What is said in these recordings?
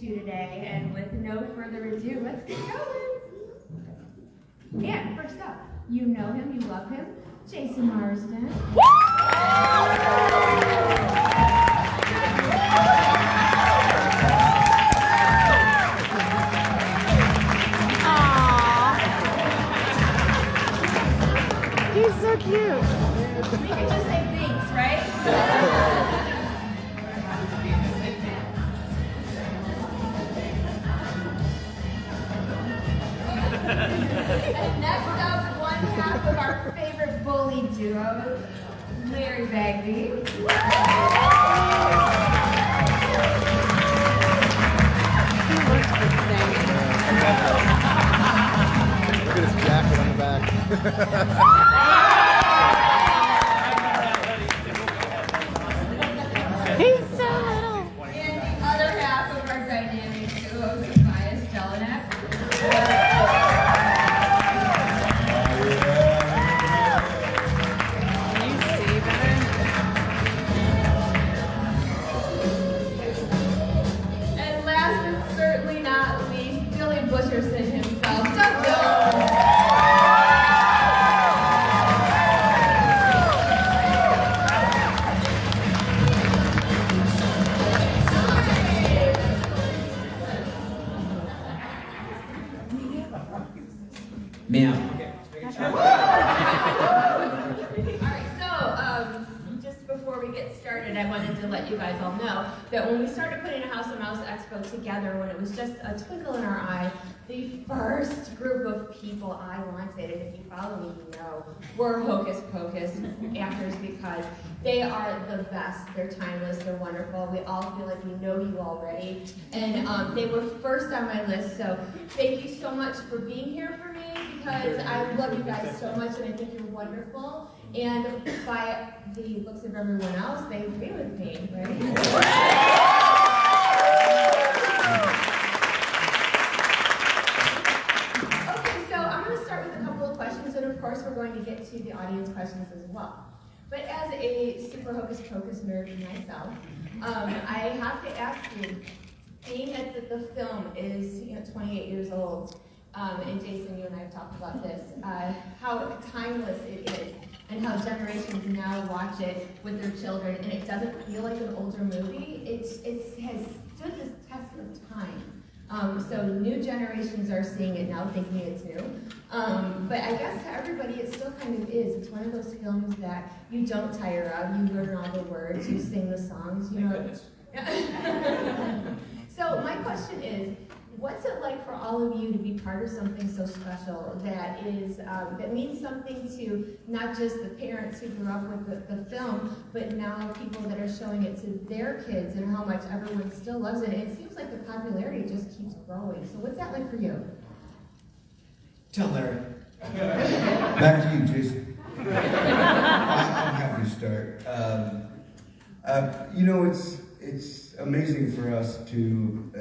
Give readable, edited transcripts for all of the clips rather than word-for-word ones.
to today, and with no further ado, let's get going. And first up, you know him, you love him, Jason Marsden. He's so cute. We could just say thanks, right? And next up, one half of our favorite bully duo, Larry Bagley. He looks the same. Look at his jacket on the back. He's so little. And the other half of our dynamic duo, Tobias Jelinek. Can you see better? And last but certainly not least, Billy Butcherson himself, Doug Jones. Meow. Alright, so just before we get started, I wanted to let you guys all know that when we started putting a House of Mouse Expo together, when it was just a twinkle in our eye, the first group of people I wanted, and if you follow me, you know, were Hocus Pocus actors because they are the best. They're timeless, they're wonderful. We all feel like we know you already. And they were first on my list, so thank you so much for being here for me because I love you guys so much and I think you're wonderful. And by the looks of everyone else, they agree with me, right? Okay, so I'm going to start with a couple of questions, and of course we're going to get to the audience questions as well. But as a super Hocus Pocus nerd myself, I have to ask you, being that the film is 28 years old, and Jason, you and I have talked about this, how timeless it is, and how generations now watch it with their children, and it doesn't feel like an older movie. It has stood this test of time. So new generations are seeing it now, thinking it's new. But I guess to everybody, it still kind of is. It's one of those films that you don't tire of. You learn all the words, you sing the songs, you know. So my question is, what's it like for all of you to be part of something so special that is that means something to not just the parents who grew up with the film, but now people that are showing it to their kids and how much everyone still loves it. And it seems like the popularity just keeps growing. So what's that like for you? Tell Larry. Back to you, Jason. I'm happy to start. It's amazing for us to,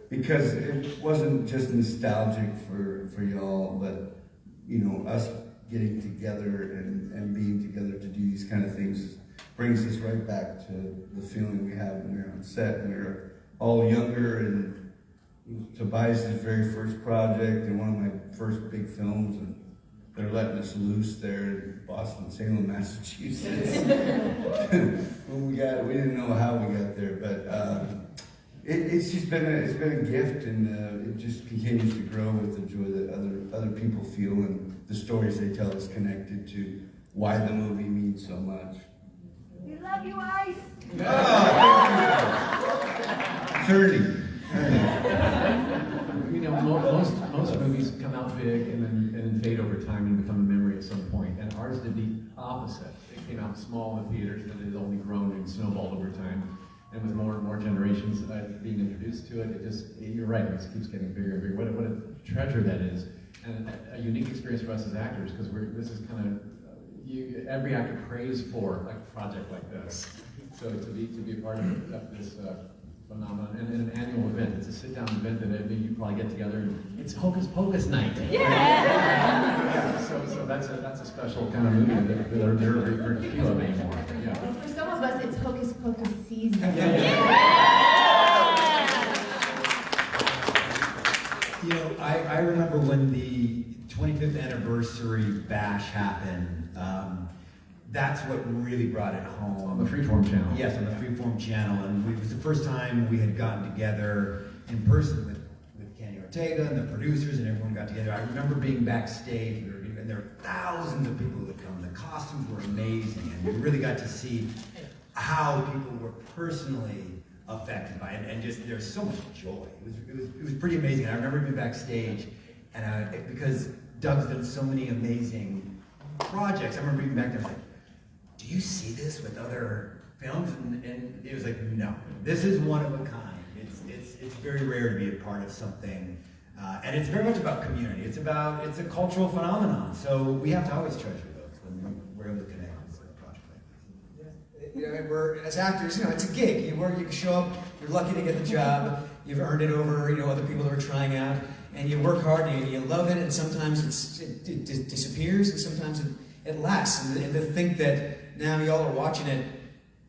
because it wasn't just nostalgic for y'all, but us getting together and being together to do these kind of things brings us right back to the feeling we had when we were on set. We were all younger, and Tobias' very first project and one of my first big films, and they're letting us loose there in Boston, Salem, Massachusetts. we didn't know how we got there, but it's been a gift, and it just continues to grow with the joy that other people feel and the stories they tell us connected to why the movie means so much. We love you, Ice! Oh, 30. Most movies come out big and then fade over time and become a memory at some point. And ours did the opposite. It came out small in the theaters, and it has only grown and snowballed over time. And with more and more generations being introduced to it, you're right, it just keeps getting bigger and bigger. What a treasure that is, and a unique experience for us as actors, because this is kind of every actor prays for a project like this. So to be a part of this phenomenon, and an annual event. It's a sit-down event that you probably get together, and it's Hocus Pocus night. Yeah. So that's a special kind of movie that they're very few of anymore. Yeah. For some of us, it's Hocus Pocus season. Yeah. I remember when the 25th anniversary bash happened. That's what really brought it home. On the Freeform channel. Yes, on the Freeform channel, and it was the first time we had gotten together in person with Kenny Ortega and the producers, and everyone got together. I remember being backstage, and there were thousands of people that come. The costumes were amazing, and we really got to see how people were personally affected by it, and just there's so much joy. It was pretty amazing. I remember being backstage, and because Doug's done so many amazing projects, I remember being back there, I was like, do you see this with other films? And it was like, no, this is one of a kind. It's very rare to be a part of something, and it's very much about community. It's a cultural phenomenon. So we have to always treasure those when we're able to connect with a project like this. You know, we're as actors, you know, it's a gig. You work, you can show up. You're lucky to get the job. You've earned it over, you know, other people that are trying out, and you work hard and you love it. And sometimes it disappears, and sometimes it lasts. And to think that now y'all are watching it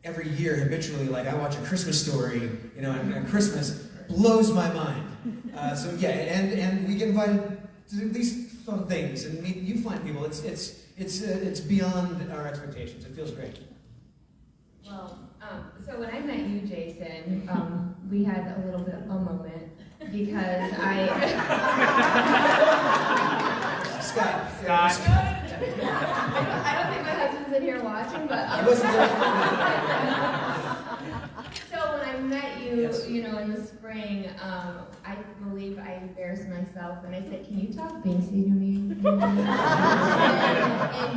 every year habitually, like I watch A Christmas Story, you know, and Christmas blows my mind. So yeah, and we get invited to do these fun things, and you find people. It's beyond our expectations. It feels great. Well, so when I met you, Jason, we had a little bit of a moment because Scott. I don't think my husband's in here watching, but He wasn't there. so when I met you, Yes. you know, in the spring, I believe I embarrassed myself and I said, "Can you talk Banksy to me?" and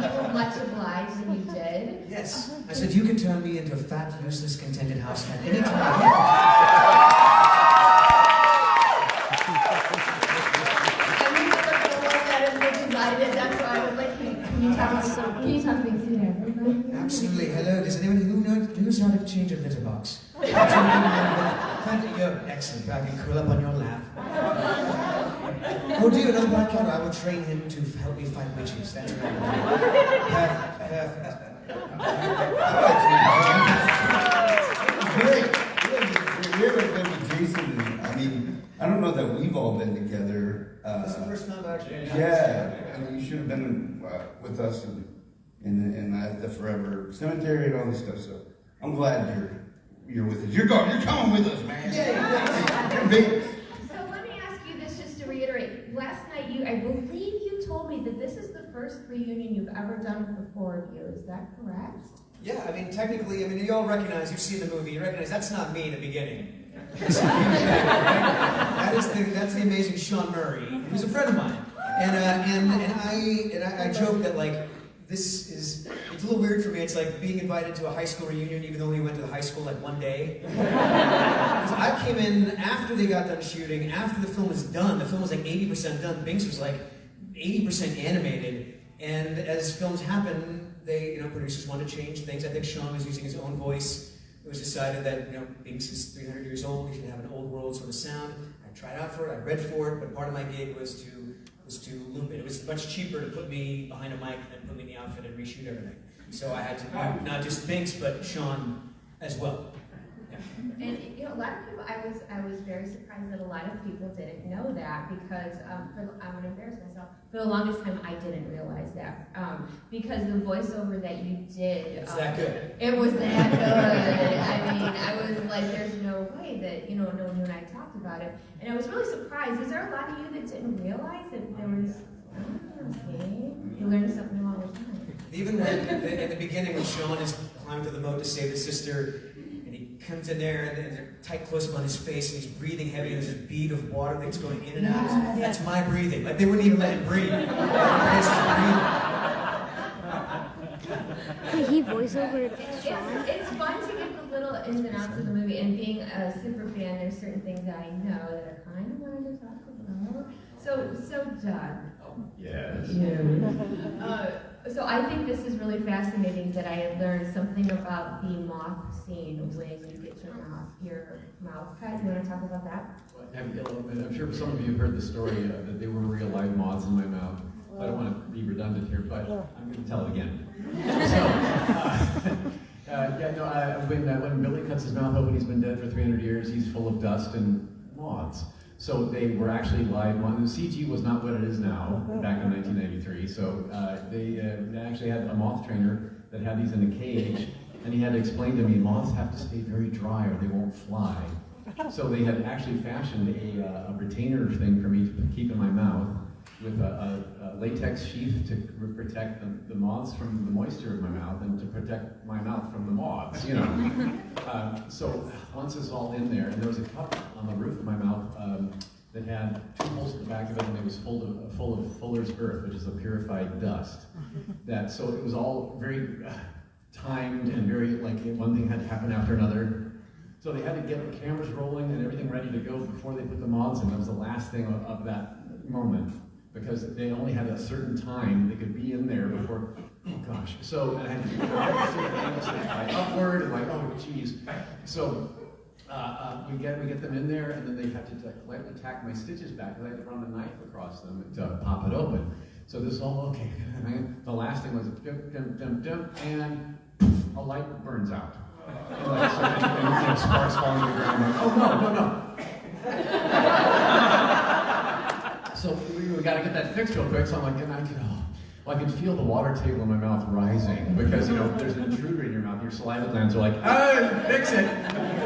you were much obliged, and you did. Yes. I said, you can turn me into a fat, useless, contented house cat anytime. That's why I was like, can you talk Banksy to everybody? Absolutely. Hello. Does anyone who knows how to change a litter box? You're excellent. I can curl up on your lap. Oh, do you know Black Cat? I will train him to help me fight witches. That's right. Perfect. We're with Jason, and I mean, I don't know that we've all been together. That's the first time actually. Yeah, I mean, you should have been with us in the Forever Cemetery and all this stuff. So I'm glad you're with us. You're coming with us, man. Yeah. So let me ask you this, just to reiterate. Last night, I believe you told me that this is the first reunion you've ever done with the four of you. Is that correct? Yeah, I mean, technically, you all recognize, you've seen the movie, you recognize that's not me in the beginning. That's the amazing Sean Murray, who's a friend of mine. And I joke that, like, it's a little weird for me. It's like being invited to a high school reunion even though we went to the high school like one day. Because I came in after they got done shooting, after the film was done. The film was like 80% done. Binks was like 80% animated. And as films happen, producers want to change things. I think Sean was using his own voice. It was decided that, Binks is 300 years old. He should have an old world sort of sound. I tried out for it. I read for it. But part of my gig was to loop it. It was much cheaper to put me behind a mic than put me in the outfit and reshoot everything. So I had to do not just Binks, but Sean as well. Yeah. And a lot of people, I was very surprised that a lot of people didn't know that because I'm going to embarrass myself. For the longest time, I didn't realize that because the voiceover that you did, It's that good. It was that good. I mean, I was like, there's no way that no one and I talked about it, and I was really surprised. Is there a lot of you that didn't realize that there was? Okay, you learn something new all the time. Even when in the beginning, when Sean is climbing to the moat to save his sister. Comes in there and they're tight close up on his face and he's breathing heavy and there's a bead of water that's going in and out. That's my breathing. Like they wouldn't even let him breathe. He voiceovered Sean. It's fun to get the little ins and outs of the movie, and being a super fan, there's certain things that I know that I kind of wanted to talk about. So Doug. Yes. So I think this is really fascinating that I had learned something about the moth scene when you get your mouth cut. You want to talk about that? I'm sure some of you have heard the story that they were real live moths in my mouth. I don't want to be redundant here, but I'm going to tell it again. When Billy cuts his mouth open, he's been dead for 300 years. He's full of dust and moths. So they were actually live. The CG was not what it is now back in 1993. So they actually had a moth trainer that had these in a cage, and he had to explain to me moths have to stay very dry or they won't fly. So they had actually fashioned a retainer thing for me to keep in my mouth with a latex sheath to protect the moths from the moisture of my mouth and to protect my mouth from the moths, you know. So once it's all in there, and there was a cup on the roof of my mouth that had 2 holes at the back of it, and it was full of Fuller's Earth, which is a purified dust. So it was all very timed and very, like, one thing had to happen after another. So they had to get the cameras rolling and everything ready to go before they put the moths in. That was the last thing of that moment, because they only had a certain time they could be in there before, oh gosh. So and I had to do upward and like, oh geez. So we get them in there, and then they have to lightly tack my stitches back, because I had to run a knife across them to pop it open. So this all okay. The last thing was and a light burns out. And like, and sparks falling to the ground. Like, oh no. So we got to get that fixed real quick. So I'm like, and I can feel the water table in my mouth rising, because you know there's an intruder in your mouth. Your saliva glands are like, oh, fix it,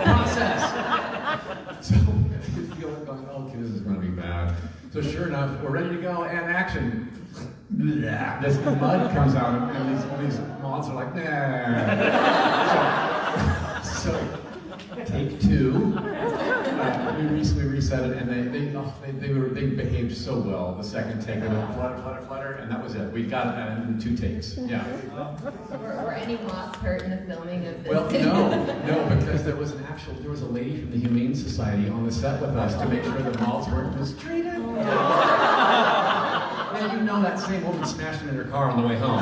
process. So I could feel it going, okay, this is going to be bad. So sure enough, we're ready to go, and action. This mud comes out, and these moths are like, nah. So take 2. We recently reset it, and they behaved so well. The second take, they went flutter, and that was it. We got that in 2 takes. Yeah. Were any moths hurt in the filming of this? Well, no, because there was a lady from the Humane Society on the set with us to make sure the moths weren't mistreated. And you know that same woman smashed them in her car on the way home.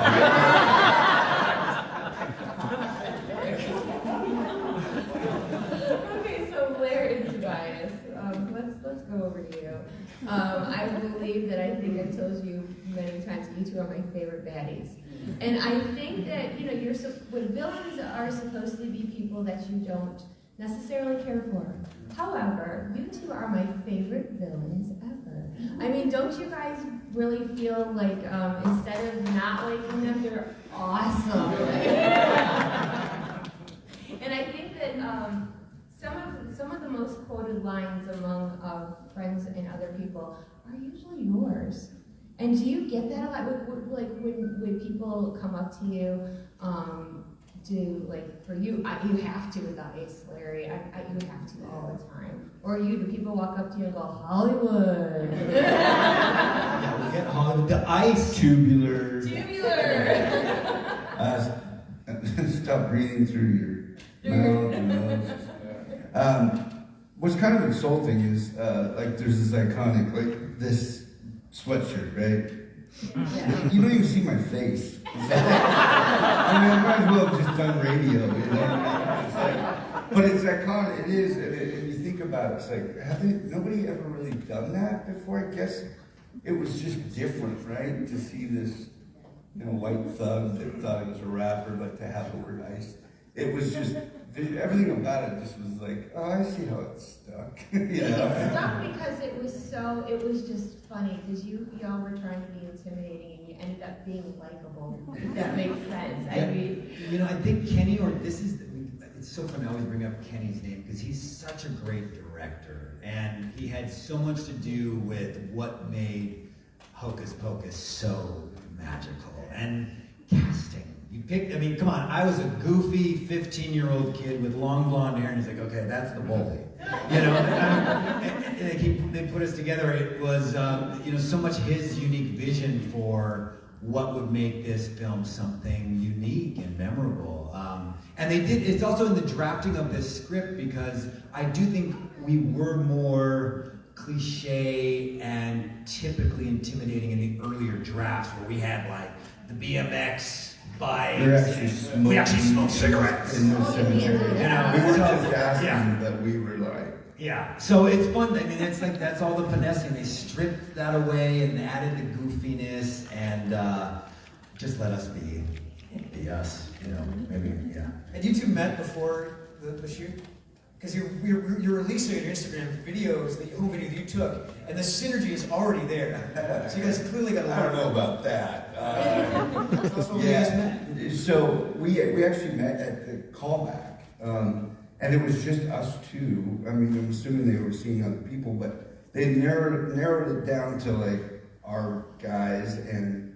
Okay, so Blair and Tobias, let's go over to you. I believe that I think I've told you many times that you 2 are my favorite baddies. And I think that, when villains are supposed to be people that you don't necessarily care for. However, you 2 are my favorite villains ever. I mean, don't you guys really feel like instead of not liking them, they're awesome? And I think that some of the most quoted lines among friends and other people are usually yours. And do you get that a lot? Like when people come up to you, for you, you have to with the ice, Larry. You have to all the time. Or do people walk up to you and go, Hollywood? Yeah, we get Hollywood. The ice. Tubular. Stop breathing through your mouth and nose. What's kind of insulting is, there's this iconic, this sweatshirt, right? Yeah. You don't even see my face. I might as well have just done radio, you know? But it's iconic, it is, and you think about it, it's like, nobody ever really done that before? I guess it was just different, right? To see this, white thug that thought he was a rapper, but to have the word ice. It was just, everything about it just was like, oh, I see how it's stuck. It stuck because it was just funny, because y'all were trying to be intimidating, and you ended up being likable, if that makes sense. Yeah. I think Kenny, it's so funny I always bring up Kenny's name, because he's such a great director, and he had so much to do with what made Hocus Pocus so magical. And casting. Come on, I was a goofy 15-year-old kid with long blonde hair, and he's like, okay, that's the bully. They put us together. It was, so much his unique vision for what would make this film something unique and memorable. And they did, it's also in the drafting of this script, because I do think we were more cliche and typically intimidating in the earlier drafts, where we had the BMX bikes. We actually smoked cigarettes in the cemetery. We weren't just asking, yeah. But we were like. Yeah, so it's fun. It's that's all the finessing. They stripped that away and added the goofiness, and just let us be us. Maybe, yeah. And you 2 met before the shoot? because you're releasing on your Instagram videos, the home video that you took, and the synergy is already there. So you guys clearly got a lot I don't know about that. That's what you guys met. So we actually met at the callback, and it was just us two. I mean, I'm assuming they were seeing other people, but they narrowed it down to like our guys, and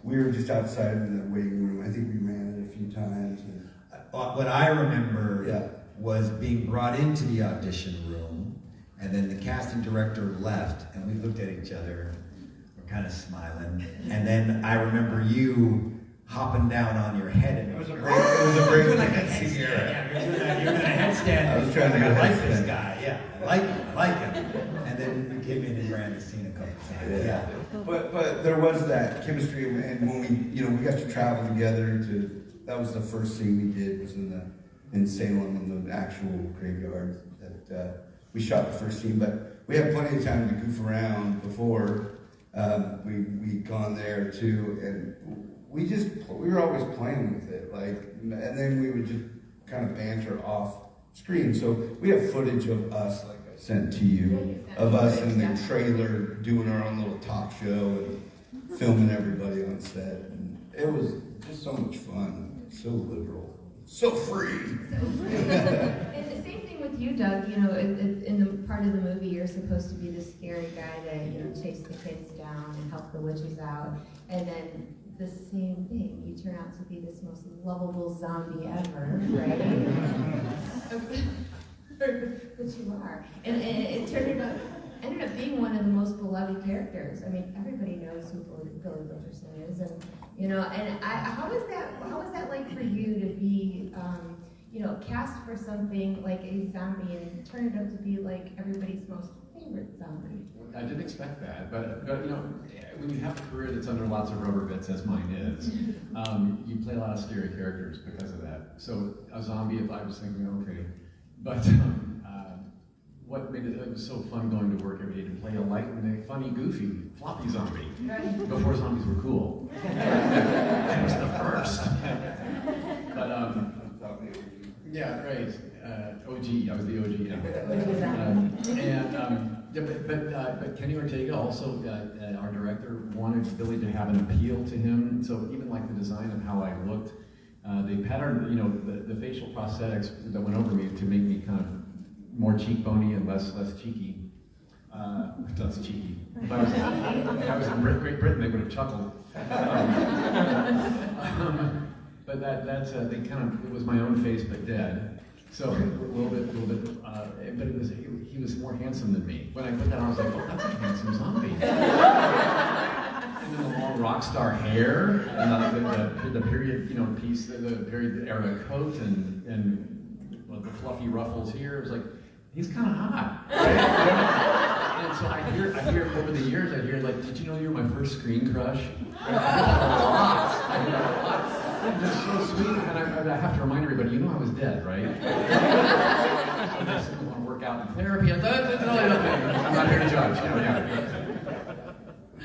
we were just outside in the waiting room. I think we ran it a few times. And, What I remember Yeah. was being brought into the audition room, and then the casting director left, and we looked at each other, we're kind of smiling, and then I remember you hopping down on your head, and it was a break. doing like a headstand. Yeah, you're doing a headstand. I was trying to do a I like this headstand. guy. Yeah, I like him. And then we came in and ran the scene a couple times. Yeah. But there was that chemistry, and when we got to travel together that was the first scene we did, was in Salem in the actual graveyard that we shot the first scene. But we had plenty of time to goof around before we'd gone there too, and we were always playing with it, and then we would just kind of banter off screen. So we have footage of us, like I sent to you, of us in the trailer doing our own little talk show and filming everybody on set, and it was just so much fun. So liberal, so free. And the same thing with you, Doug. In the part of the movie, you're supposed to be the scary guy that chase the kids down and help the witches out, and then the same thing. You turn out to be this most lovable zombie ever, right? Which you are, and it ended up being one of the most beloved characters. I mean, everybody knows who Billy Butcherson is, and how was that like for you to be, cast for something like a zombie and turn it out to be like everybody's most favorite zombie? I didn't expect that, but when you have a career that's under lots of rubber bits, as mine is, you play a lot of scary characters because of that. So a zombie, if I was thinking, okay, but what made it was so fun going to work every day to play a light and a funny, goofy, floppy zombie before zombies were cool. I was the first. But yeah, right. OG, I was the OG. But Kenny Ortega also, our director, wanted Billy to have an appeal to him. So even like the design of how I looked, they patterned, the facial prosthetics that went over me to make me kind of more cheekbony and less cheeky. Less cheeky. If I was in Great Britain, they would have chuckled. But that's it was my own face but dead. So a little bit. But he was more handsome than me. When I put that on, I was like, oh, that's a handsome zombie. And then the long rock star hair, and the period piece, the period era coat, and the fluffy ruffles here. It was like, he's kind of hot, right? And so I hear over the years, like, did you know you were my first screen crush? I hear a lot. It's so sweet, and I have to remind everybody, I was dead, right? So I just want to work out in therapy. I'm not here to judge.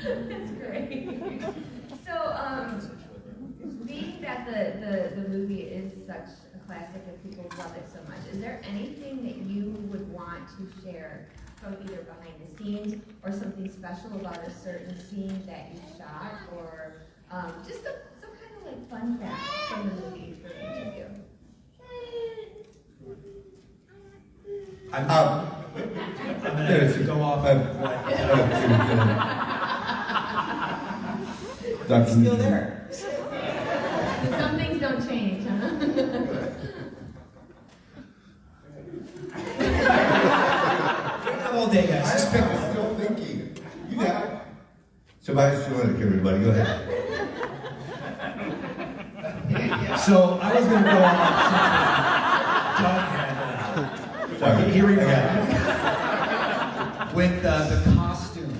That's great. So, being that the movie is such a classic and people love it so much, is there anything that you would want to share from either behind the scenes or something special about a certain scene that you shot, or just some kind of like fun fact from the movie for each of you? I'm gonna go off of what Still there. Some things don't change, huh? All day, guys. Just pick I'm one. still thinking. You got it. Somebody's doing it, everybody. Go ahead. So I was going to go on. Sorry. Here we go. With the costume,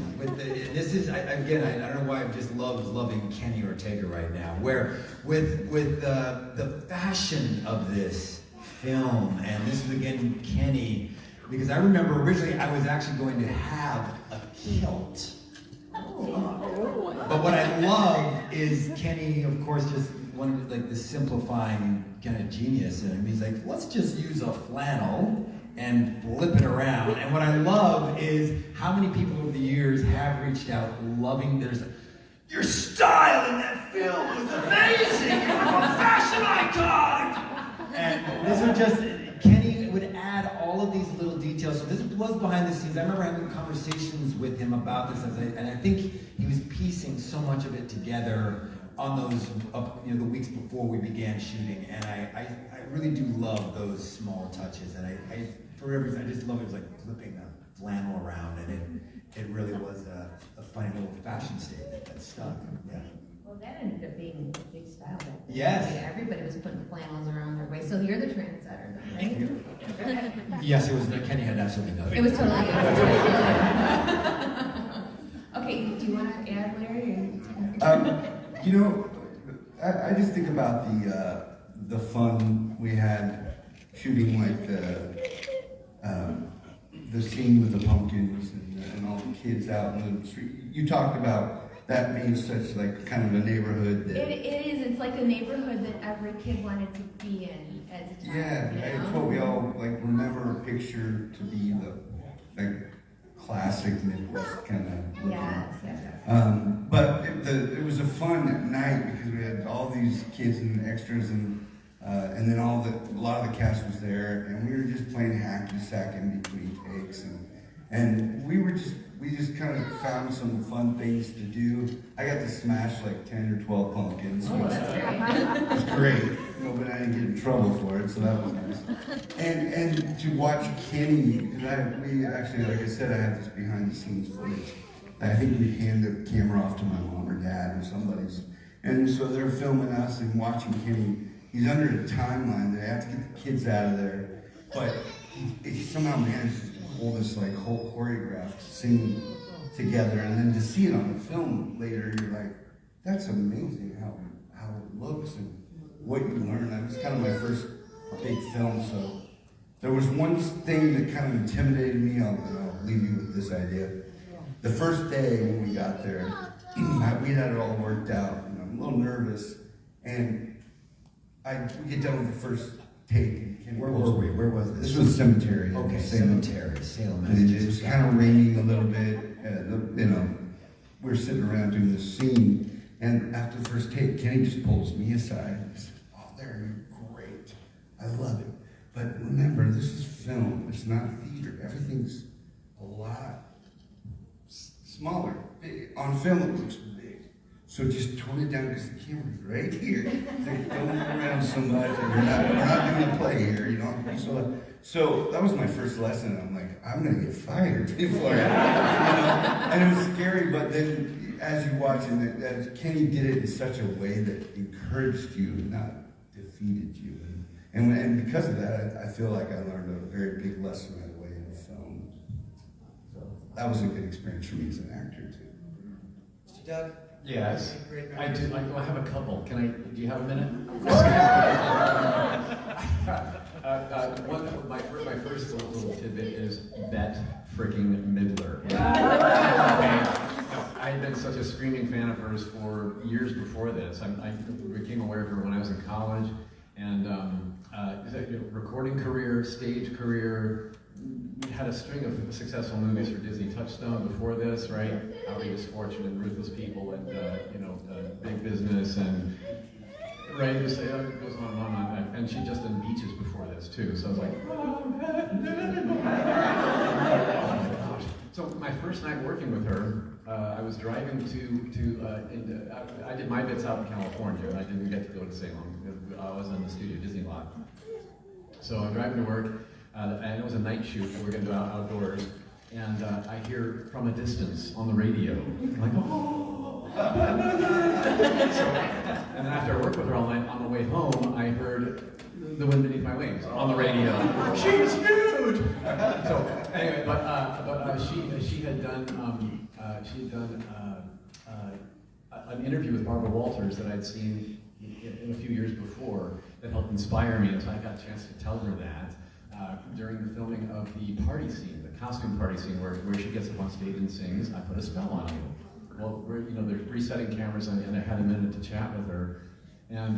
this is I don't know why I'm just loving Kenny Ortega right now. Where with the fashion of this film, and this is again Kenny, because I remember originally I was actually going to have a kilt. But what I love is Kenny, of course, just wanted like the simplifying kind of genius, and he's like, let's just use a flannel and flipping around. And what I love is how many people over the years have reached out loving your style in that film was amazing! You're a fashion icon! And this was just, Kenny would add all of these little details. So this was behind the scenes. I remember having conversations with him about this, and I think he was piecing so much of it together on those, the weeks before we began shooting. And I really do love those small touches. And for whatever reason, I just love it. It was like flipping a flannel around, and it really was a funny little fashion statement that stuck. Yeah. Well, that ended up being a big style back then. Yes. Yeah, everybody was putting flannels around their waist. So you're the trendsetter, then, right? Yes, it was. Kenny had absolutely nothing. It was totally. Okay, do you want to add, Larry? I just think about the fun we had shooting like the scene with the pumpkins and all the kids out in the street. You talked about that being such like kind of a neighborhood that It is. It's like a neighborhood that every kid wanted to be in as a child. yeah, it's what we all like remember a picture to be the like classic Midwest kind of. Yes, yes, yes. But it was a fun night because we had all these kids and extras and then a lot of the cast was there, and we were just playing hacky sack in between takes, and we just kind of found some fun things to do. I got to smash like 10 or 12 pumpkins. Oh, that's great. It was great. But I didn't get in trouble for it, so that was nice. And to watch Kenny, because we actually, like I said, I have this behind the scenes footage. I think we hand the camera off to my mom or dad or somebody's, and so they're filming us and watching Kenny. He's under a timeline. They have to get the kids out of there, but he somehow manages to hold this like whole choreographed scene together, and then to see it on the film later, you're like, that's amazing how it looks and what you learn. That was kind of my first big film, so there was one thing that kind of intimidated me. I'll leave you with this idea. The first day when we got there, we had it all worked out, and I'm a little nervous, and we get done with the first take. Where were we? Where was this? This was cemetery. Okay, Salem. Salem. And it was kind of raining a little bit. We were sitting around doing this scene, and after the first take, Kenny just pulls me aside and says, "Oh, there, you're great. I love it. But remember, this is film. It's not theater. Everything's a lot smaller. On film, it looks big. So just tone it down because the camera's right here. Like, don't move around so much. And we're not doing a play here, you know. So that was my first lesson. I'm like, I'm gonna get fired before, and it was scary. But then, as you watch, and Kenny did it in such a way that encouraged you, not defeated you. And because of that, I feel like I learned a very big lesson right away in the film. So that was a good experience for me as an actor too. Mr. Doug? Yes, I do. I have a couple. Do you have a minute? My first little tidbit is Bet freaking Midler. I had been such a screaming fan of hers for years before this. I became aware of her when I was in college, and recording career, stage career. We had a string of successful movies for Disney Touchstone before this, right? Outrageous Fortune and Ruthless People and Big Business and right. It goes on and on. And she'd just done Beaches before this too. So I was like, oh my gosh. So my first night working with her, I was driving I did my bits out in California. I didn't get to go to Salem. I was in the studio Disney lot. So I'm driving to work. And it was a night shoot that we're going to do outdoors, and I hear from a distance on the radio. I'm like, oh! And then after I worked with her all night, on the way home, I heard The Wind Beneath My Wings on the radio. She's huge! So anyway, but she had done an interview with Barbara Walters that I'd seen in a few years before that helped inspire me, and so I got a chance to tell her that. During the filming of the party scene, the costume party scene, where she gets up on stage and sings, I put a spell on you. Well, they're resetting cameras, and I had a minute to chat with her, and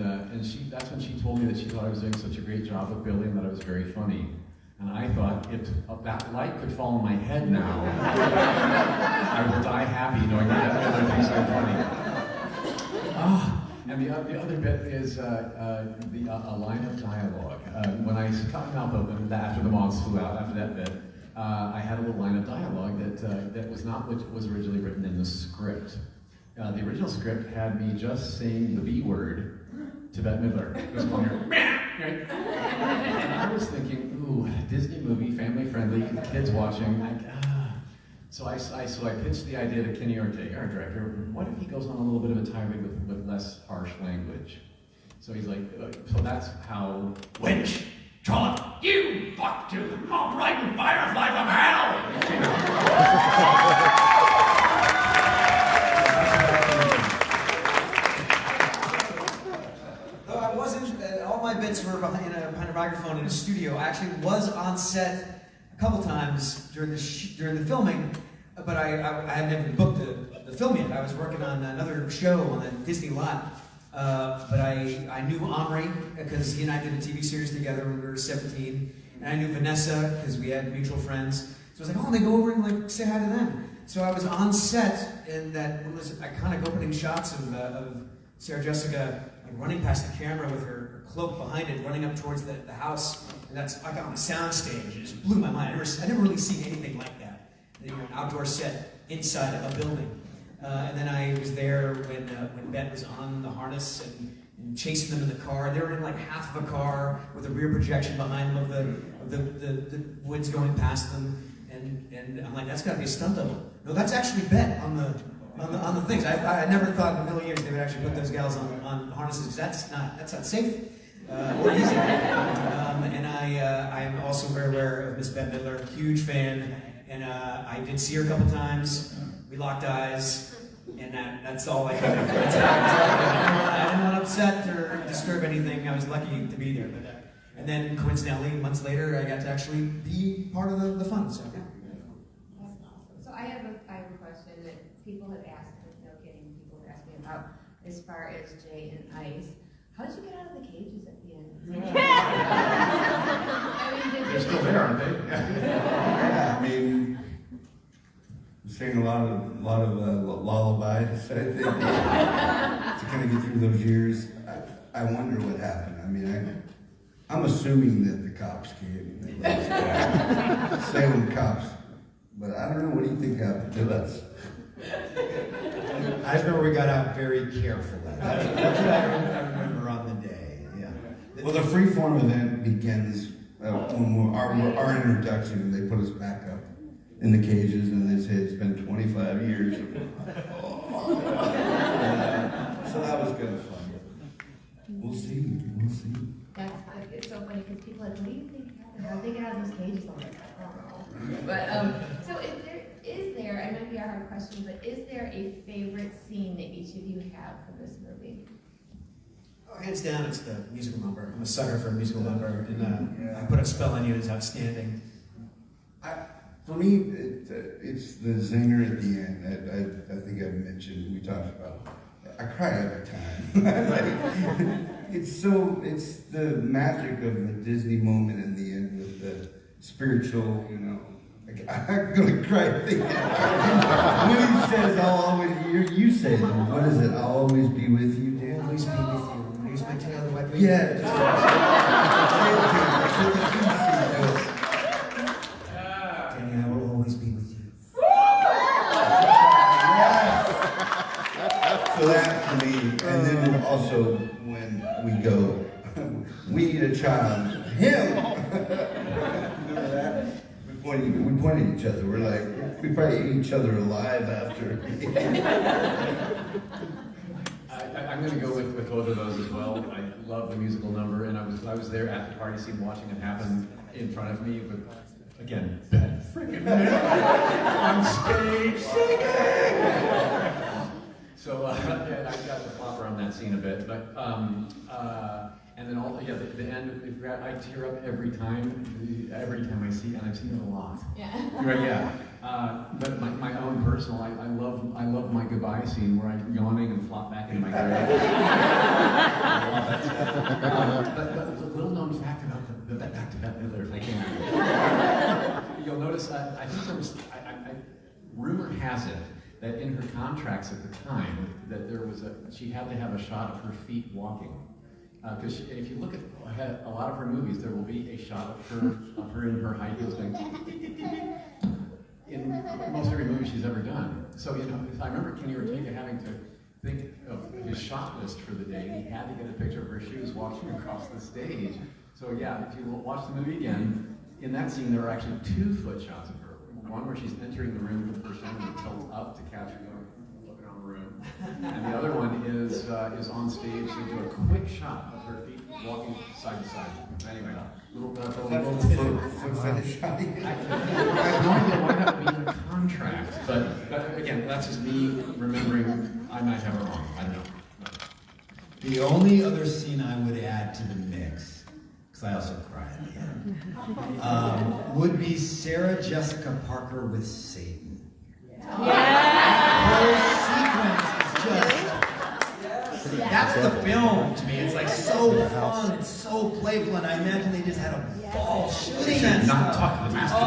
that's when she told me that she thought I was doing such a great job with Billy and that I was very funny. And I thought, if that light could fall on my head now, I would die happy knowing that Bette Midler thinks I'm funny. And the other bit is a line of dialogue. When I cut my mouth open after the moths flew out, after that bit, I had a little line of dialogue that was not what was originally written in the script. The original script had me just saying the B word to Bette Midler. It was calling her, right? And I was thinking, ooh, Disney movie, family friendly, kids watching. So I pitched the idea to Kenny Ortega, our director. What if he goes on a little bit of a tirade with less harsh language? So he's like, so that's how. Winch, trollop, you fuck to mom right and firefly from hell. All my bits were behind a microphone in a studio. I actually was on set a couple times during the filming, but I had never booked the film yet. I was working on another show on the Disney lot, but I knew Omri because he and I did a TV series together when we were 17, and I knew Vanessa because we had mutual friends. So I was like, oh, let me go over and like say hi to them. So I was on set, and that one was iconic opening shots of Sarah Jessica like running past the camera with her cloak behind it, running up towards the house, and that's like on a soundstage. It just blew my mind. I never really seen anything like that. You know, an outdoor set inside a building. And then I was there when Bette was on the harness and chasing them in the car. They were in like half of a car with a rear projection behind them of the woods going past them. And I'm like, that's got to be a stunt double. No, that's actually Bette on the things. I never thought in a million years they would actually put those gals on harnesses. That's not safe or easy. And I am also very aware of Miss Bette Midler, huge fan, and I did see her a couple times. We locked eyes, and that's all I could. I didn't want to upset or disturb anything. I was lucky to be there. And then coincidentally, months later, I got to actually be part of the fun. So yeah. That's awesome. So I have a question that people have asked, no kidding, people have asked me about as far as Jay and Ice. How did you get out of the cages at the end? I mean, They're still there, aren't they? Yeah, I mean, we sang a lot of lullabies, I think, to kind of get through those years. I wonder what happened. I mean, I'm assuming that the cops came. And they let us back. Salem cops. But I don't know, what do you think happened to us? I just remember we got out very carefully. That's what I remember on the day. Yeah. Well, the freeform event begins when our introduction. They put us back up in the cages, and they say it's been 25 years. So that was kind of fun. We'll see. It's so funny because people are like, what do you think happened? How did they get out of those cages? I'm like, I don't know. But so is there, it might be a hard question, but is there a favorite scene that each of you have from this movie? Oh, hands down, it's the musical number. I'm a sucker for a musical number, and I Put a Spell on You is outstanding. For me, it's the zinger at the end. I think I mentioned, we talked about. I cry every time. It's the magic of the Disney moment in the end with the spiritual, you know. I'm gonna cry thinking. When he says, "I'll always," you say, what is it? I'll always be with you, Dan. Always be with you. Use my tail to wipe your Yeah. Danny, I will always be with you. So that for me, and then also when we go, we need a child. Him. Remember that? We pointed at each other. We're like, we probably ate each other alive after. I'm going to go with both of those as well. I love the musical number, and I was there at the party scene watching it happen in front of me. But again, Bette freaking Midler on stage singing. So yeah, I got to flop around that scene a bit, but and then the end. I tear up every time I see, and I've seen it a lot. Yeah. Right, yeah. But my own personal, I love my goodbye scene where I'm yawning and flop back into my grave. I love that stuff. But the little known fact about back to Bette Midler, if I can. rumor has it that in her contracts at the time, that she had to have a shot of her feet walking. Because if you look at a lot of her movies, there will be a shot of her in her high heels going in most every movie she's ever done. So I remember Kenny Ortega having to think of his shot list for the day, and he had to get a picture of her shoes walking across the stage. So yeah, if you watch the movie again, in that scene there are actually 2 foot shots of her. One where she's entering the room for the first time and tilts up to catch her looking around the room. And the other one is on stage. They do a quick shot of her feet walking side to side. Anyway, little foot fetish. I have no idea why that would be in the contract, but again, that's just me remembering. I might have it wrong. I don't know. The only other scene I would add to the mix, because I also cry at the end, would be Sarah Jessica Parker with Satan. That whole sequence is just, that's the film to me. It's like so fun, it's so playful, and I imagine they just had a ball shooting that Not stuff. talking to the master.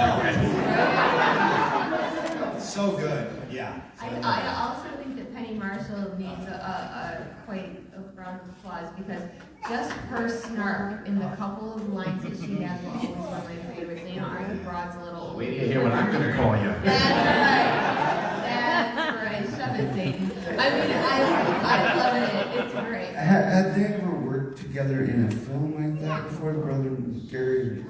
So good, yeah. I also think that Penny Marshall needs quite a round of applause, because just her snark in the couple of lines that she has were always one of my favorites. Arthur Broad's a little. Wait till you hear what I'm going to call you. That's right. Shove it, Satan. I mean, I love it. It's great. Had they ever worked together in a film like that before, brother Gary?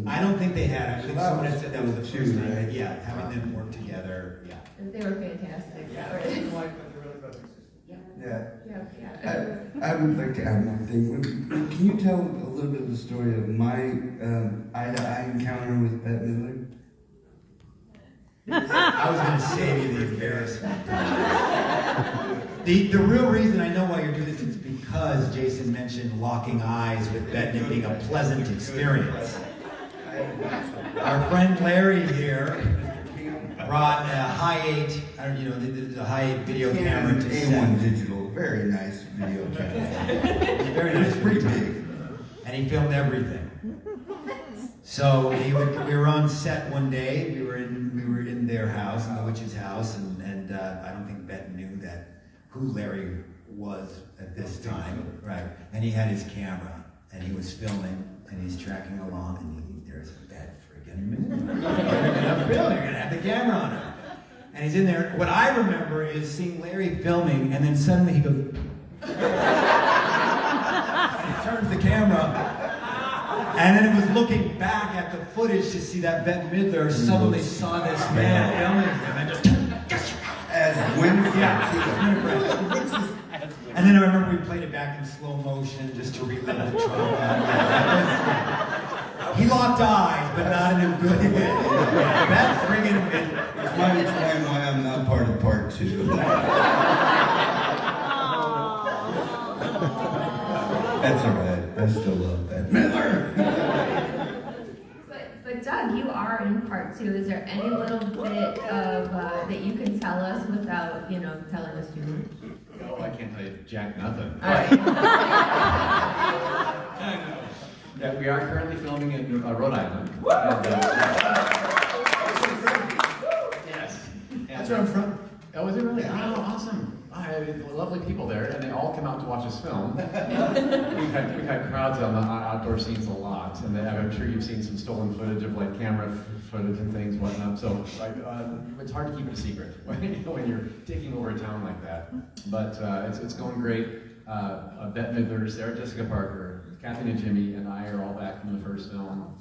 I don't think they had. I think someone had said that was the first time. Right? Yeah, having them work together. Yeah. They were fantastic. Yeah. I would like to add one thing. Can you tell a little bit of the story of my eye-to-eye encounter with Bette Midler? I was going to save you the embarrassment. The real reason I know why you're doing this is because Jason mentioned locking eyes with Bette and it being a pleasant experience. Our friend Larry here brought a high-8, the high-8 video camera to A1 set. digital, very nice video camera. Very nice, It's pretty big. and he filmed everything. So we were on set one day. We were in their house, in the witch's house, and I don't think Bette knew who Larry was at this time, right? And he had his camera, and he was filming, and he's tracking along, and there's Bette friggin' Midler. You're gonna film, you're gonna have the camera on her. And he's in there. What I remember is seeing Larry filming, and then suddenly he goes, and he turns the camera. And then it was looking back at the footage to see that Bette Midler suddenly saw this man filming him and just, As Winfrey. yeah. And then I remember we played it back in slow motion just to relive the trauma. He locked eyes, but not in a good way. Bette friggin' Midler. Which might explain why I'm not part of part 2. That's alright. I still love Bette Midler. But Doug, you are in part 2. Is there any little bit of that you can tell us without, telling us too much? No, I can't tell you jack nothing. All right. Yeah, we are currently filming in Rhode Island. Yes. That's where I'm from. Oh, is it really? Oh, awesome. I had lovely people there, and they all come out to watch us film. we've had crowds on the outdoor scenes a lot, and I'm sure you've seen some stolen footage of like camera footage and things, whatnot. So it's hard to keep it a secret when you're taking over a town like that. But it's going great. Bette Midler, Sarah Jessica Parker, Kathy and Jimmy, and I are all back from the first film.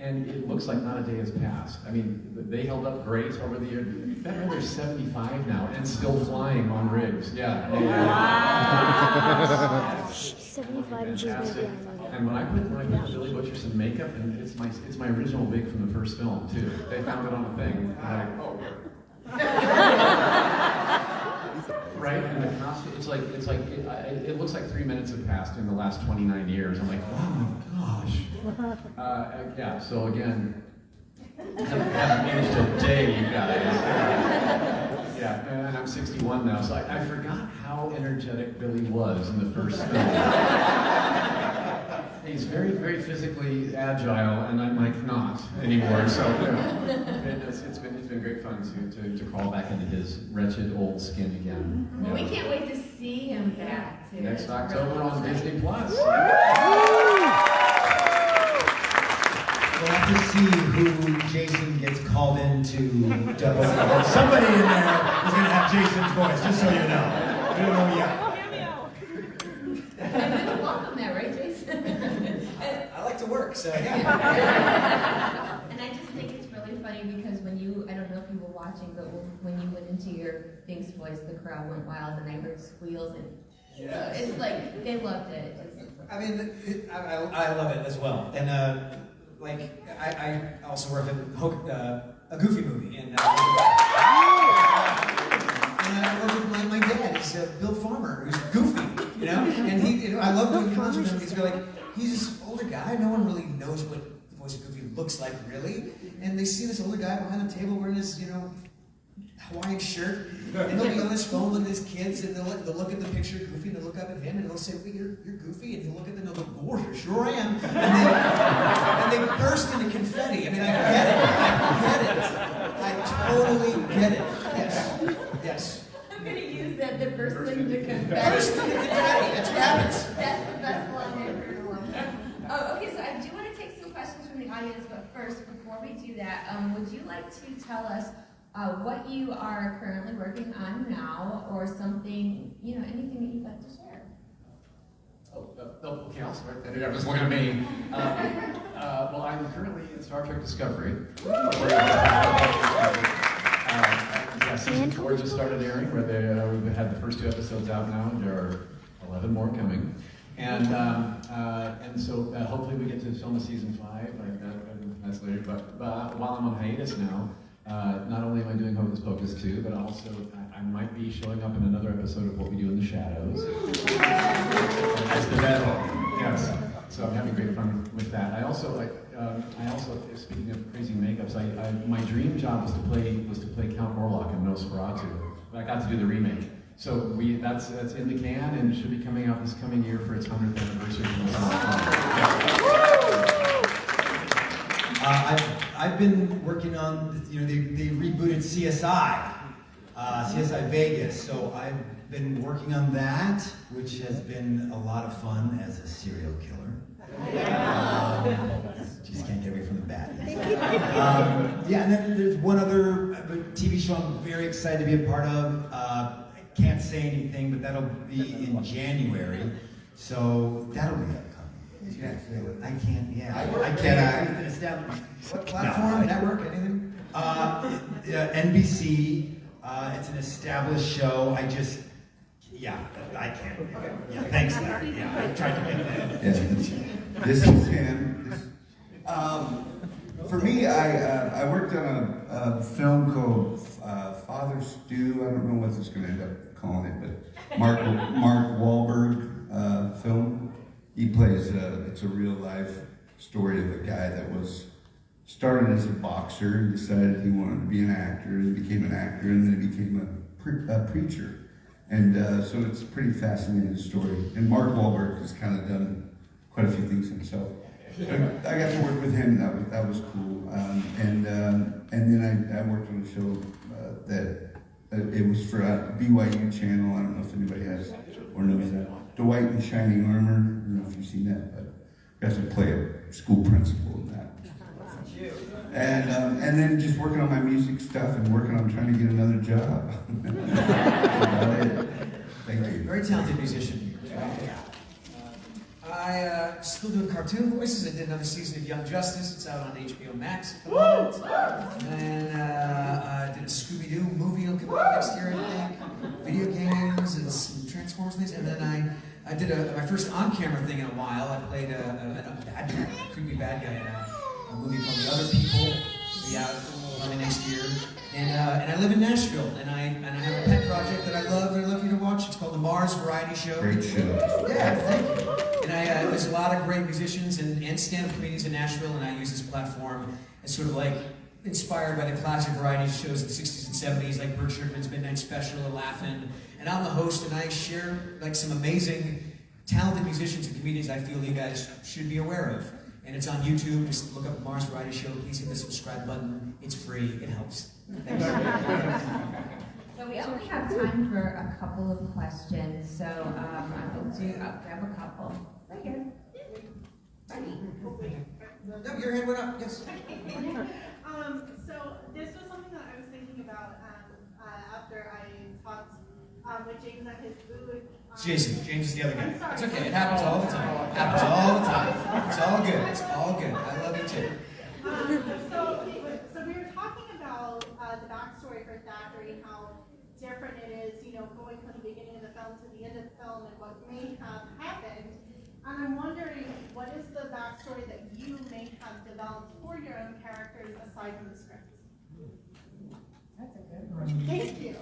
And it looks like not a day has passed. I mean, they held up great over the years. Bette Midler's 75 now and still flying on rigs. Yeah. Wow. 75 and she's Fantastic. maybe on And when I put Billy Butcherson makeup, and it's my original wig from the first film too. They found it on a thing. And I'm like, oh. Right? And the costume, it looks like 3 minutes have passed in the last 29 years. I'm like, oh my gosh. Yeah, so again, haven't aged a day, you guys. Yeah, and I'm 61 now, so I forgot how energetic Billy was in the first film. He's very, very physically agile, and I'm like not anymore. So it's been great fun to crawl back into his wretched old skin again. Well, we can't wait to see him back too. Next October on Disney Plus. We'll have to see who Jason gets called in to dub over. Somebody in there is going to have Jason's voice, just so you know. We don't know yet. Welcome that, right, Jason? I like to work, so yeah. And I just think it's really funny because when you, I don't know if you were watching, but when you went into your Binks voice, the crowd went wild and I heard squeals and Yes. so it's like, they loved it. I mean, I love it as well. And like, I also work in a Goofy movie. And I work with my dad. He's Bill Farmer, who's Goofy, you know? And I love doing films with him. He's this older guy. No one really knows what the voice of Goofy looks like, really. And they see this older guy behind the table wearing his, Hawaiian shirt, and he'll be on his phone looking at his kids, and they'll look at the picture of Goofy, and they'll look up at him, and they'll say, well, you're Goofy, and he'll look at them, and they'll go, oh, sure I am, and they burst into confetti. I mean, I get it, I totally get it, yes. I'm going to use that, the burst into confetti. Burst into confetti, that's what happens. That's the best line I've heard in a long time. Oh, okay, so I do want to take some questions from the audience, but first, before we do that, would you like to tell us what you are currently working on now, or something, anything that you'd like to share? Okay, I'll start. I'm just looking at me. Well, I'm currently in Star Trek Discovery. Season 4 just started airing, where we've had the first 2 episodes out now, and there are 11 more coming. And so hopefully we get to film a season 5. That's later. But while I'm on hiatus now, not only am I doing Hocus Pocus 2, but also I might be showing up in another episode of What We Do in the Shadows. As the devil. Yes. So I'm having great fun with that. I also, speaking of crazy makeups, my dream job was to play Count Orlok in Nosferatu, but I got to do the remake. So that's in the can and should be coming out this coming year for its 100th anniversary. I've been working on, they rebooted CSI, CSI Vegas, so I've been working on that, which has been a lot of fun as a serial killer. Just can't get away from the baddies. Yeah, and then there's one other TV show I'm very excited to be a part of. I can't say anything, but that'll be in January, so that'll be upcoming. I can't, I can't establish. What platform, network, anything? NBC, it's an established show. I can't. Yeah, thanks, Larry. Yeah, I tried to get that. Yeah. This is him. For me, I worked on a film called Father Stew. I don't know what it's going to end up calling it, but Mark Wahlberg film. He plays, it's a real life story of a guy that started as a boxer and decided he wanted to be an actor and became an actor and then he became a preacher. And so it's a pretty fascinating story. And Mark Wahlberg has kind of done quite a few things himself. I got to work with him, that was cool. And then I worked on a show that it was for BYU channel. I don't know if anybody has or knows that. Dwight in Shining Armor. I don't know if you've seen that, but I got to play a school principal in that. And then just working on my music stuff and working on trying to get another job. Thank you. Very talented musician. I still doing cartoon voices. I did another season of Young Justice. It's out on HBO Max at the moment. And I did a Scooby-Doo movie will come out next year, I think. Video games and some Transformers things. And then I did my first on-camera thing in a while. I played a bad guy, a creepy bad guy in a movie called The Other People. It'll be out early next year. And I live in Nashville, and I have a pet project that I love you to watch. It's called the Mars Variety Show. Great show. Yeah, thank you. And there's a lot of great musicians and stand-up comedians in Nashville, and I use this platform as sort of like inspired by the classic variety shows of the 60s and 70s, like Bert Sherman's Midnight Special or Laugh-In. And I'm the host, and I share like some amazing talented musicians and comedians I feel you guys should be aware of. And it's on YouTube. Just look up Mars Variety Show. Please hit the subscribe button. It's free. It helps. Thanks. So we only have time for a couple of questions, so I'll grab a couple. Right here. No, your hand went up. Yes. So this was something that I was thinking about after I talked with James at his booth. Jason. James is the other guy. I'm sorry. It's okay. It happens all the time. It happens all the time. It's all good. It's all good. I love you too. So we were talking about the backstory for Thackeray, how different it is, going from the beginning of the film to the end of the film and what may have happened. And I'm wondering, what is the backstory that you may have developed for your own characters aside from the script? That's a good one. Thank you.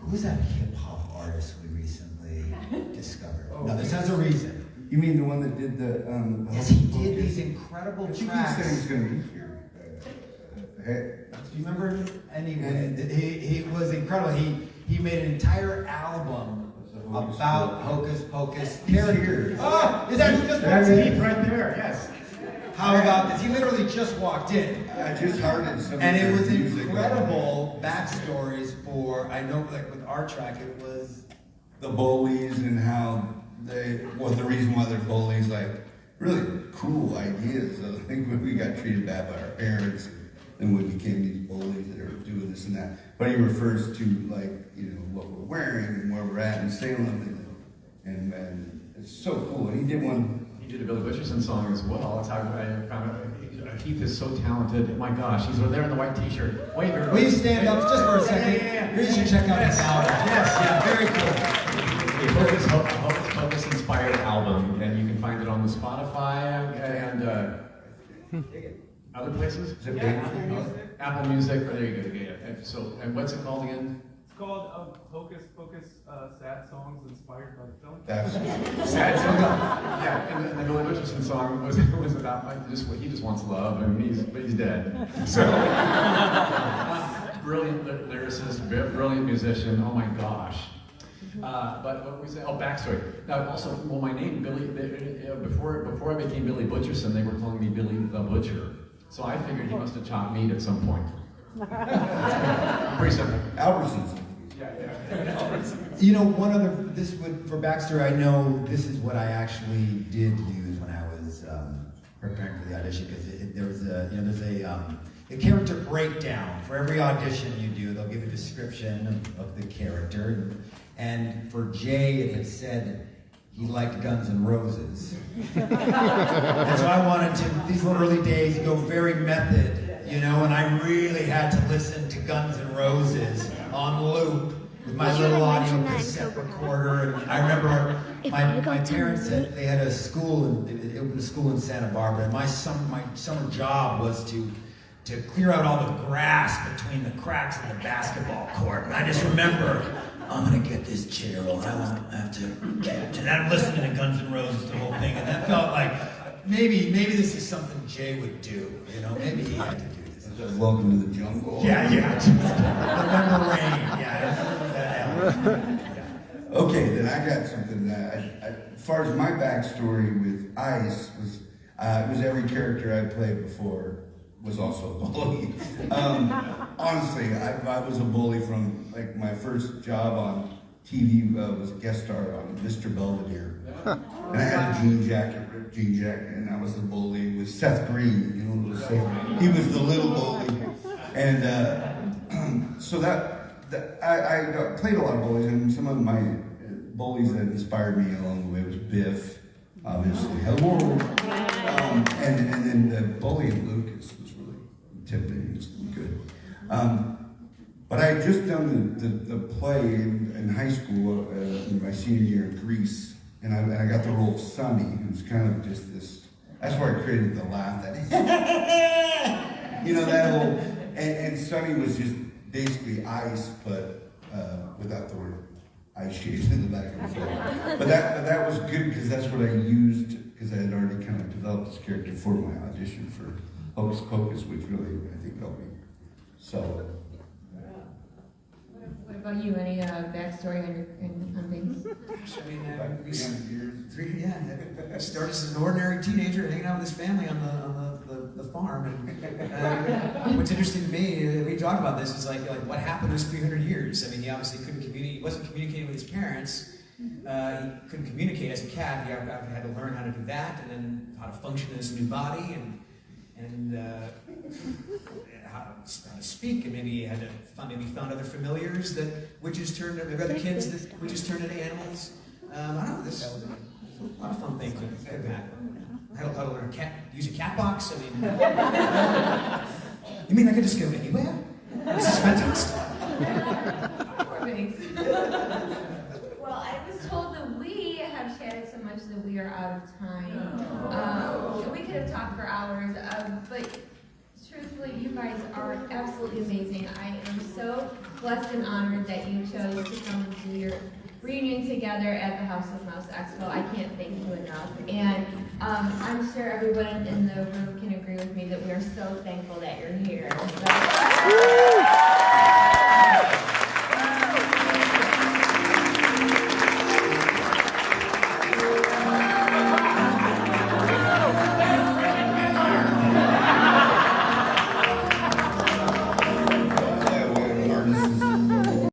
Who's that hip hop artist we recently discovered? No, this has a reason. You mean the one that did the? Yes, he did these incredible I think he tracks. said he was going to be here. Hey, Do you remember? Anyway, he was incredible. He made an entire album about Hocus Pocus characters. Oh, is that just walked in right there? Yes. How about this? He literally just walked in. I just heard it. And it was incredible backstories for, I know, like with our track, it was the bullies and how the reason why they're bullies, like really cool ideas. I think when we got treated bad by our parents, and we became these bullies that are doing this and that. But he refers to what we're wearing and where we're at in Salem, and it's so cool. And he did one. He did a Billy Butcherson song as well. That's how I found out. Keith is so talented. Oh my gosh, he's over there in the white t-shirt. Wait, will you stand up just for a second? Yeah. You should check out this album. Yes, yeah, very cool. Hocus Pocus inspired album, and you can find it on the Spotify and other places. Is it Apple Music. Oh, there you go. Yeah. So, and what's it called again? It's called Hocus Pocus Sad Songs Inspired by the Film. That's Sad song. Yeah, and the Billy Butcherson song was about he just wants love, and he's dead. So brilliant lyricist, brilliant musician. Oh my gosh. But what we say? Oh, backstory. Now, also, well, my name Billy. Before I became Billy Butcherson, they were calling me Billy the Butcher. So I figured he must have chopped meat at some point. Pretty simple. Albertsons. Yeah. One other, for backstory, I know this is what I actually did use when I was preparing for the audition, because there's a character breakdown. For every audition you do, they'll give a description of the character. And for Jay, it had said he liked Guns N' Roses. And so I wanted to, these were early days, go very method. And I really had to listen to Guns N' Roses on loop with my little audio cassette recorder. And I remember my parents said they had a school, they opened a school in Santa Barbara, and my summer job was to clear out all the grass between the cracks in the basketball court. And I just remember, I'm gonna get this chair, and I have to get, and I'm listening to Guns N' Roses the whole thing, and that felt like maybe this is something Jay would do, maybe he had to do this. Welcome to the jungle. Yeah. Remember Rain, yeah. Okay, then I got something that as far as my backstory with Ice was, it was every character I played before was also a bully. Honestly, I was a bully from my first job on TV was a guest star on Mr. Belvedere, and I had a jean jacket, and I was the bully with Seth Green. He was the little bully, and so I played a lot of bullies, and some of my bullies that inspired me along the way was Biff, obviously. Hello, and then the bully of Lucas was really tempting. It was good. But I had just done the play in high school in my senior year in Greece, and I got the role of Sonny, who's kind of just this. That's where I created the laugh. That that whole and Sonny was just basically Ice, but without the word ice shades in the back of his head. But that was good because that's what I used because I had already kind of developed this character for my audition for Hocus Pocus, which really I think helped me sell it. What about you? Any backstory on things? Gosh, I mean, About 300 years. I started as an ordinary teenager hanging out with his family on the farm. And what's interesting to me, we talk about this, is like what happened those 300 years. I mean, he obviously couldn't communicate. He wasn't communicating with his parents. He couldn't communicate as a cat. He had to learn how to do that, and then how to function in his new body, and how to speak. And maybe he had to found other familiars that witches turned. Maybe other kids that witches turned into animals. I don't know. This was a lot of fun things that could happen. How to learn use a cat box. I mean, you mean I could just go anywhere? This is fantastic. Well, I was told that we have chatted so much that we are out of time. We could have talked for hours, but truthfully, you guys are absolutely amazing. I am so blessed and honored that you chose to come and do your reunion together at the House of Mouse Expo. I can't thank you enough. And I'm sure everyone in the room can agree with me that we are so thankful that you're here. So,